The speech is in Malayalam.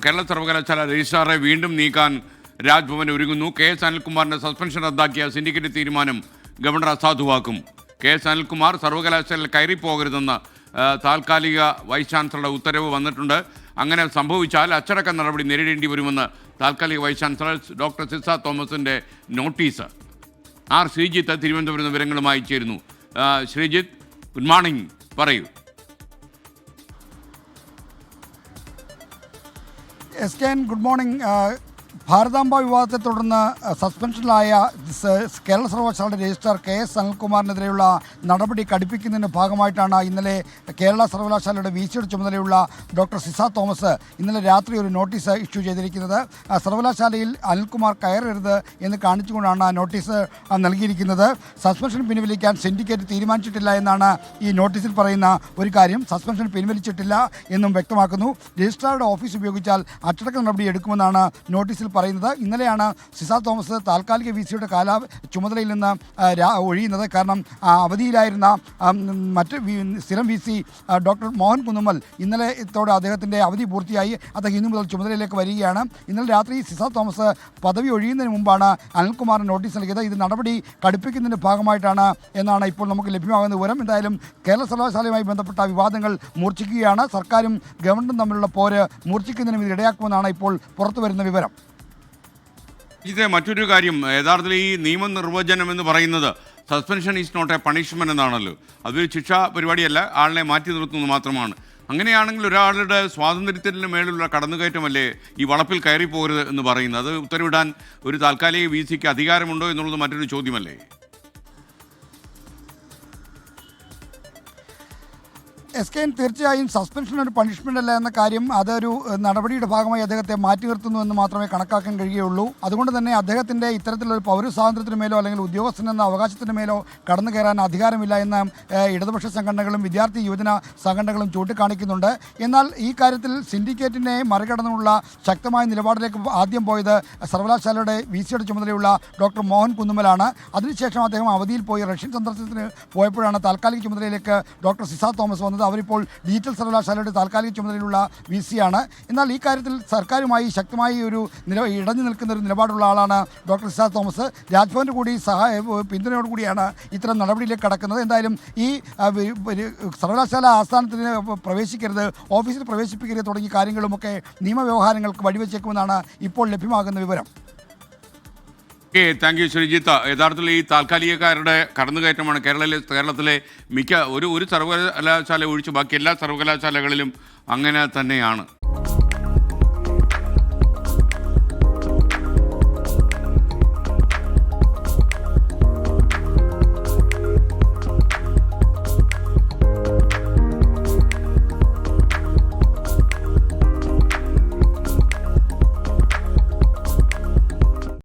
കേരള സർവകലാശാല രജിസ്ട്രാറെ വീണ്ടും നീക്കാൻ രാജ്ഭവൻ ഒരുങ്ങുന്നു. KS അനിൽകുമാറിന്റെ സസ്പെൻഷൻ റദ്ദാക്കിയ സിൻഡിക്കേറ്റ് തീരുമാനം ഗവർണർ അസാധുവാക്കും. KS അനിൽകുമാർ സർവകലാശാലയിൽ കയറിപ്പോകരുതെന്ന് താൽക്കാലിക വൈസ് ചാൻസലറുടെ ഉത്തരവ് വന്നിട്ടുണ്ട്. അങ്ങനെ സംഭവിച്ചാൽ അച്ചടക്ക നടപടി നേരിടേണ്ടി വരുമെന്ന് താൽക്കാലിക വൈസ് ചാൻസലർ ഡോക്ടർ സിസ തോമസിന്റെ നോട്ടീസ്. ശ്രീജിത്ത് തിരുവനന്തപുരം വിവരങ്ങളുമായി ചേരുന്നു. ശ്രീജിത്ത്, ഗുഡ് മോർണിംഗ്, പറയൂ. SKN, good morning. ഭാരതാംബ വിവാദത്തെ തുടർന്ന് സസ്പെൻഷനിലായ കേരള സർവകലാശാലയുടെ രജിസ്ട്രാർ KS അനിൽകുമാറിനെതിരെയുള്ള നടപടി കടുപ്പിക്കുന്നതിൻ്റെ ഭാഗമായിട്ടാണ് ഇന്നലെ കേരള സർവകലാശാലയുടെ VCയുടെ ചുമതലയുള്ള ഡോക്ടർ സിസ തോമസ് ഇന്നലെ രാത്രി ഒരു നോട്ടീസ് ഇഷ്യൂ ചെയ്തിരിക്കുന്നത്. സർവകലാശാലയിൽ അനിൽകുമാർ കയറരുത് എന്ന് കാണിച്ചുകൊണ്ടാണ് ആ നോട്ടീസ് നൽകിയിരിക്കുന്നത്. സസ്പെൻഷൻ പിൻവലിക്കാൻ സിൻഡിക്കേറ്റ് തീരുമാനിച്ചിട്ടില്ല എന്നാണ് ഈ നോട്ടീസിൽ പറയുന്ന ഒരു കാര്യം. സസ്പെൻഷൻ പിൻവലിച്ചിട്ടില്ല എന്നും വ്യക്തമാക്കുന്നു. രജിസ്ട്രാറുടെ ഓഫീസ് ഉപയോഗിച്ചാൽ അച്ചടക്ക നടപടി എടുക്കുമെന്നാണ് നോട്ടീസിൽ പറയുന്നത്. ഇന്നലെയാണ് സിസ തോമസ് താൽക്കാലിക VCയുടെ ചുമതലയിൽ നിന്ന് ഒഴിയുന്നത്. കാരണം അവധിയിലായിരുന്ന മറ്റ് സ്ഥിരം VC ഡോക്ടർ മോഹൻ കുന്നുമ്മൽ ഇന്നലത്തോടെ അദ്ദേഹത്തിൻ്റെ അവധി പൂർത്തിയായി. അദ്ദേഹം ഇന്നു മുതൽ ചുമതലയിലേക്ക് വരികയാണ്. ഇന്നലെ രാത്രി സിസ തോമസ് പദവി ഒഴിയുന്നതിന് മുമ്പാണ് അനിൽകുമാറിന് നോട്ടീസ് നൽകിയത്. ഇത് നടപടി കടുപ്പിക്കുന്നതിൻ്റെ ഭാഗമായിട്ടാണ് എന്നാണ് ഇപ്പോൾ നമുക്ക് ലഭ്യമാകുന്ന വിവരം. എന്തായാലും കേരള സർവകലാശാലയുമായി ബന്ധപ്പെട്ട വിവാദങ്ങൾ മൂർച്ഛിക്കുകയാണ്. സർക്കാരും ഗവൺമെൻറ്റും തമ്മിലുള്ള പോര് മൂർച്ഛിക്കുന്നതിനും ഇത് ഇടയാക്കുമെന്നാണ് ഇപ്പോൾ പുറത്തു വരുന്ന വിവരം. ഇത് മറ്റൊരു കാര്യം, യഥാർത്ഥത്തിൽ ഈ നിയമനിർവചനം എന്ന് പറയുന്നത് suspension is not a punishment എന്നാണല്ലോ. അതൊരു ശിക്ഷാ പരിപാടിയല്ല, ആളിനെ മാറ്റി നിർത്തുന്നത് മാത്രമാണ്. അങ്ങനെയാണെങ്കിൽ ഒരാളുടെ സ്വാതന്ത്ര്യത്തിന് മേലുള്ള കടന്നുകയറ്റമല്ലേ ഈ വളപ്പിൽ കയറിപ്പോകരുത് എന്ന് പറയുന്നത്? അത് ഉത്തരവിടാൻ ഒരു താൽക്കാലിക VCക്ക് അധികാരമുണ്ടോ എന്നുള്ളത് മറ്റൊരു ചോദ്യമല്ലേ? SKN, തീർച്ചയായും സസ്പെൻഷൻ ഒരു പണിഷ്മെൻ്റ് അല്ല എന്ന കാര്യം അതൊരു നടപടിയുടെ ഭാഗമായി അദ്ദേഹത്തെ മാറ്റി നിർത്തുന്നു എന്ന് മാത്രമേ കണക്കാക്കാൻ കഴിയുകയുള്ളൂ. അതുകൊണ്ട് തന്നെ അദ്ദേഹത്തിൻ്റെ ഇത്തരത്തിലൊരു പൗരസ്വാതന്ത്ര്യത്തിന് മേലോ അല്ലെങ്കിൽ ഉദ്യോഗസ്ഥനെന്ന അവകാശത്തിന് മേലോ കടന്നു കയറാൻ അധികാരമില്ല എന്ന് ഇടതുപക്ഷ സംഘടനകളും വിദ്യാർത്ഥി യുവജന സംഘടനകളും ചൂണ്ടിക്കാണിക്കുന്നുണ്ട്. എന്നാൽ ഈ കാര്യത്തിൽ സിൻഡിക്കേറ്റിനെ മറികടന്നുള്ള ശക്തമായ നിലപാടിലേക്ക് ആദ്യം പോയത് സർവകലാശാലയുടെ VCയുടെ ചുമതലയുള്ള ഡോക്ടർ മോഹൻ കുന്നുമ്മലാണ്. അതിനുശേഷം അദ്ദേഹം അവധിയിൽ പോയി റഷ്യൻ സന്ദർശനത്തിന് പോയപ്പോഴാണ് താൽക്കാലിക ചുമതലയിലേക്ക് ഡോക്ടർ സിസ തോമസ് വന്നത്. അവരിപ്പോൾ ഡിജിറ്റൽ സർവകലാശാലയുടെ താൽക്കാലിക ചുമതലയുള്ള VC ആണ്. എന്നാൽ ഈ കാര്യത്തിൽ സർക്കാരുമായി ശക്തമായി ഒരു ഇടഞ്ഞു നിൽക്കുന്ന ഒരു നിലപാടുള്ള ആളാണ് ഡോക്ടർ സിസ തോമസ്. രാജ്ഭവൻ്റെ കൂടി പിന്തുണയോടുകൂടിയാണ് ഇത്തരം നടപടിയിലേക്ക് കടക്കുന്നത്. എന്തായാലും ഈ സർവകലാശാല ആസ്ഥാനത്തിന് പ്രവേശിക്കരുത്, ഓഫീസിൽ പ്രവേശിപ്പിക്കരുത് തുടങ്ങിയ കാര്യങ്ങളുമൊക്കെ നിയമവ്യവഹാരങ്ങൾക്ക് വഴിവെച്ചേക്കുമെന്നാണ് ഇപ്പോൾ ലഭ്യമാകുന്ന വിവരം. Thank you Sreejith. യഥാർത്ഥത്തിൽ ഈ താൽക്കാലികക്കാരുടെ കടന്നുകയറ്റമാണ് കേരളത്തിലെ മിക്ക ഒരു സർവകലാശാല ഒഴിച്ച് ബാക്കി എല്ലാ സർവകലാശാലകളിലും അങ്ങനെ തന്നെയാണ്.